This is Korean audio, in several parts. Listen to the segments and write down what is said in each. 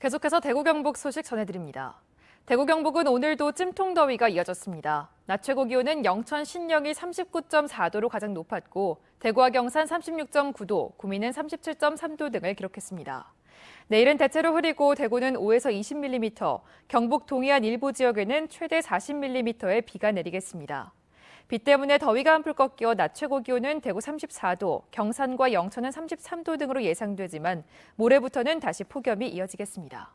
계속해서 대구 경북 소식 전해드립니다. 대구 경북은 오늘도 찜통더위가 이어졌습니다. 낮 최고 기온은 영천 신령이 39.4도로 가장 높았고 대구와 경산 36.9도, 구미는 37.3도 등을 기록했습니다. 내일은 대체로 흐리고 대구는 5에서 20mm, 경북 동해안 일부 지역에는 최대 40mm의 비가 내리겠습니다. 비 때문에 더위가 한풀 꺾여 낮 최고 기온은 대구 34도, 경산과 영천은 33도 등으로 예상되지만 모레부터는 다시 폭염이 이어지겠습니다.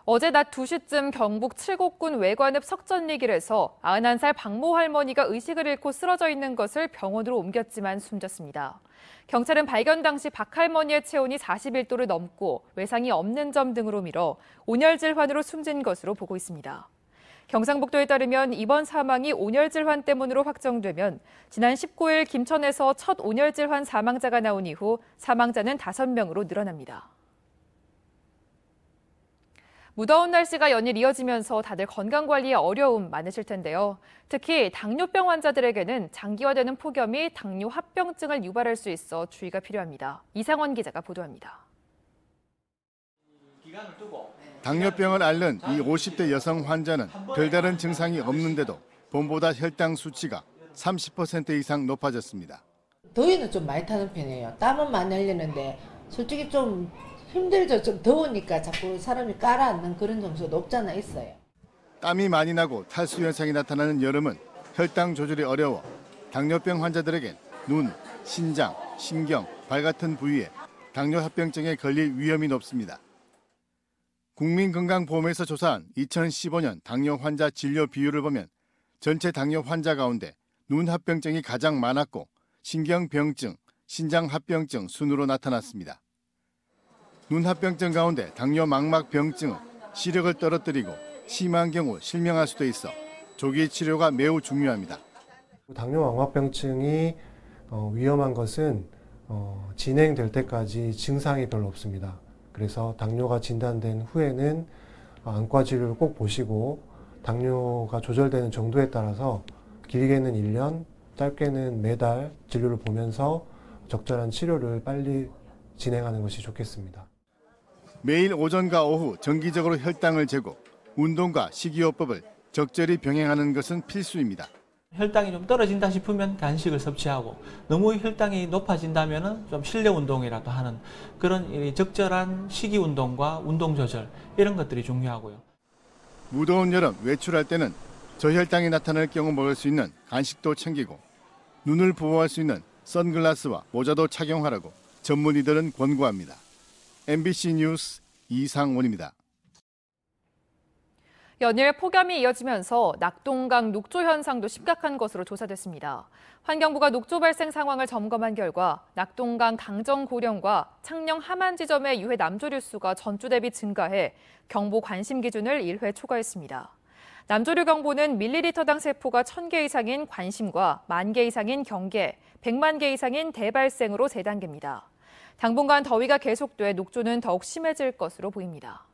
어제 낮 2시쯤 경북 칠곡군 외관읍 석전리길에서 91살 박모 할머니가 의식을 잃고 쓰러져 있는 것을 병원으로 옮겼지만 숨졌습니다. 경찰은 발견 당시 박 할머니의 체온이 41도를 넘고 외상이 없는 점 등으로 미뤄 온열질환으로 숨진 것으로 보고 있습니다. 경상북도에 따르면 이번 사망이 온열질환 때문으로 확정되면 지난 19일 김천에서 첫 온열질환 사망자가 나온 이후 사망자는 5명으로 늘어납니다. 무더운 날씨가 연일 이어지면서 다들 건강관리에 어려움 많으실 텐데요. 특히 당뇨병 환자들에게는 장기화되는 폭염이 당뇨 합병증을 유발할 수 있어 주의가 필요합니다. 이상원 기자가 보도합니다. 당뇨병을 앓는 이 50대 여성 환자는 별다른 증상이 없는데도 봄보다 혈당 수치가 30% 이상 높아졌습니다. 더위는 좀 많이 타는 편이에요. 땀은 많이 흘리는데 솔직히 좀 힘들죠. 좀 더우니까 자꾸 사람이 깔아앉는 그런 정서도 없잖아 있어요. 땀이 많이 나고 탈수 현상이 나타나는 여름은 혈당 조절이 어려워 당뇨병 환자들에겐 눈, 신장, 신경, 발 같은 부위에 당뇨 합병증에 걸릴 위험이 높습니다. 국민건강보험에서 조사한 2015년 당뇨 환자 진료 비율을 보면 전체 당뇨 환자 가운데 눈 합병증이 가장 많았고 신경병증, 신장 합병증 순으로 나타났습니다. 눈 합병증 가운데 당뇨 망막병증은 시력을 떨어뜨리고 심한 경우 실명할 수도 있어 조기 치료가 매우 중요합니다. 당뇨 망막병증이 위험한 것은 진행될 때까지 증상이 별로 없습니다. 그래서 당뇨가 진단된 후에는 안과 진료를 꼭 보시고 당뇨가 조절되는 정도에 따라서 길게는 1년, 짧게는 매달 진료를 보면서 적절한 치료를 빨리 진행하는 것이 좋겠습니다. 매일 오전과 오후 정기적으로 혈당을 재고 운동과 식이요법을 적절히 병행하는 것은 필수입니다. 혈당이 좀 떨어진다 싶으면 간식을 섭취하고 너무 혈당이 높아진다면 좀 실내 운동이라도 하는 그런 적절한 식이 운동과 운동 조절 이런 것들이 중요하고요. 무더운 여름 외출할 때는 저혈당이 나타날 경우 먹을 수 있는 간식도 챙기고 눈을 보호할 수 있는 선글라스와 모자도 착용하라고 전문의들은 권고합니다. MBC 뉴스 이상원입니다. 연일 폭염이 이어지면서 낙동강 녹조 현상도 심각한 것으로 조사됐습니다. 환경부가 녹조 발생 상황을 점검한 결과 낙동강 강정 고령과 창녕 하만 지점의 유해 남조류 수가 전주 대비 증가해 경보 관심 기준을 1회 초과했습니다. 남조류 경보는 밀리리터당 세포가 1000개 이상인 관심과 10,000개 이상인 경계, 100만 개 이상인 대발생으로 3단계입니다. 당분간 더위가 계속돼 녹조는 더욱 심해질 것으로 보입니다.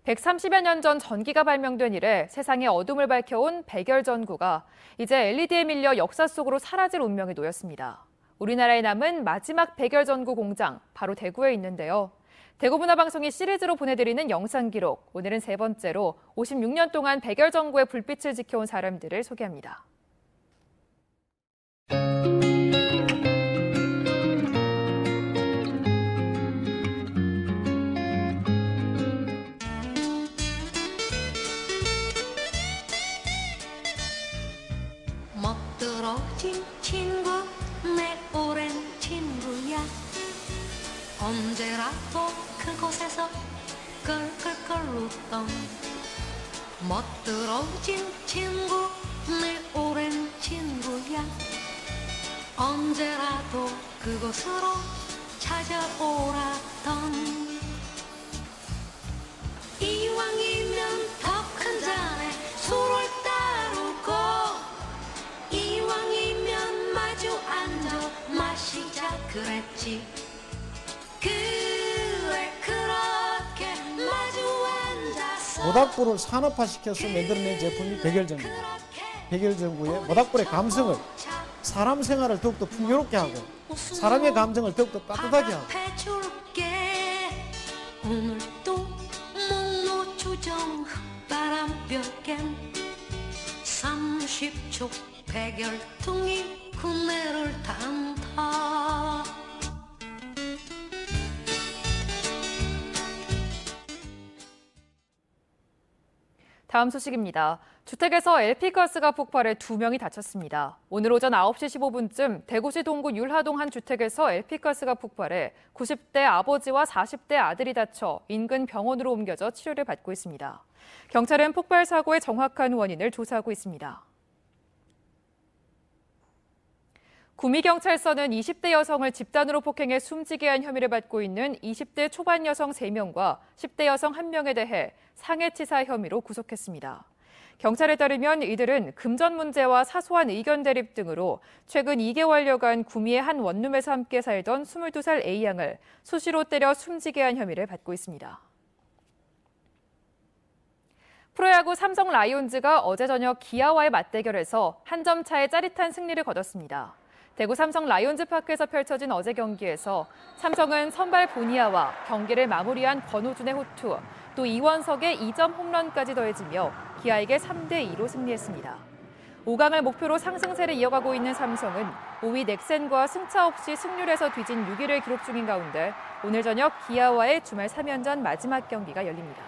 130여 년 전 전기가 발명된 이래 세상의 어둠을 밝혀온 백열전구가 이제 LED에 밀려 역사 속으로 사라질 운명에 놓였습니다. 우리나라에 남은 마지막 백열전구 공장, 바로 대구에 있는데요. 대구문화방송이 시리즈로 보내드리는 영상 기록, 오늘은 3번째로 56년 동안 백열전구의 불빛을 지켜온 사람들을 소개합니다. 멋들어진 친구 내 오랜 친구야 언제라도 그곳에서 끌끌끌 웃던 멋들어진 친구 내 오랜 친구야 언제라도 그곳으로 찾아오라던 이왕이면 더 큰 잔에 술을 따르고 이왕이면 마주 앉아 마시자 그랬지 그래 그렇게 마주 앉아서 모닥불을 산업화시켜서 만들어낸 제품이 백열전구예요. 백열전구의 모닥불의 감성을 사람 생활을 더욱더 풍요롭게 하고 사람의 감정을 더욱더 따뜻하게 하고 해줄게. 오늘도 목노주정 흙바람볕엔 30초 백열통이 구내를 탄다. 다음 소식입니다. 주택에서 LP가스가 폭발해 2명이 다쳤습니다. 오늘 오전 9시 15분쯤 대구시 동구 율하동 한 주택에서 LP가스가 폭발해 90대 아버지와 40대 아들이 다쳐 인근 병원으로 옮겨져 치료를 받고 있습니다. 경찰은 폭발 사고의 정확한 원인을 조사하고 있습니다. 구미경찰서는 20대 여성을 집단으로 폭행해 숨지게 한 혐의를 받고 있는 20대 초반 여성 3명과 10대 여성 1명에 대해 상해치사 혐의로 구속했습니다. 경찰에 따르면 이들은 금전 문제와 사소한 의견 대립 등으로 최근 2개월여간 구미의 한 원룸에서 함께 살던 22살 A양을 수시로 때려 숨지게 한 혐의를 받고 있습니다. 프로야구 삼성 라이온즈가 어제 저녁 기아와의 맞대결에서 한 점 차의 짜릿한 승리를 거뒀습니다. 대구 삼성 라이온즈 파크에서 펼쳐진 어제 경기에서 삼성은 선발 보니아와 경기를 마무리한 권호준의 호투, 또 이원석의 2점 홈런까지 더해지며 기아에게 3대2로 승리했습니다. 5강을 목표로 상승세를 이어가고 있는 삼성은 5위 넥센과 승차 없이 승률에서 뒤진 6위를 기록 중인 가운데 오늘 저녁 기아와의 주말 3연전 마지막 경기가 열립니다.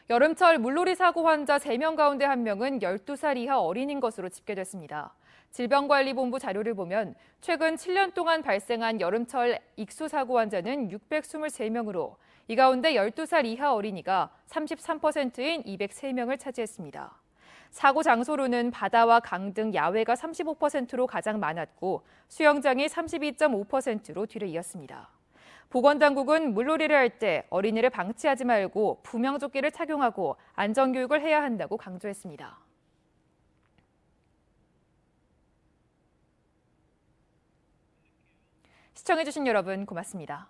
여름철 물놀이 사고 환자 3명 가운데 1명은 12살 이하 어린인 것으로 집계됐습니다. 질병관리본부 자료를 보면 최근 7년 동안 발생한 여름철 익수 사고 환자는 623명으로 이 가운데 12살 이하 어린이가 33%인 203명을 차지했습니다. 사고 장소로는 바다와 강 등 야외가 35%로 가장 많았고 수영장이 32.5%로 뒤를 이었습니다. 보건당국은 물놀이를 할 때 어린이를 방치하지 말고 구명조끼를 착용하고 안전교육을 해야 한다고 강조했습니다. 시청해주신 여러분 고맙습니다.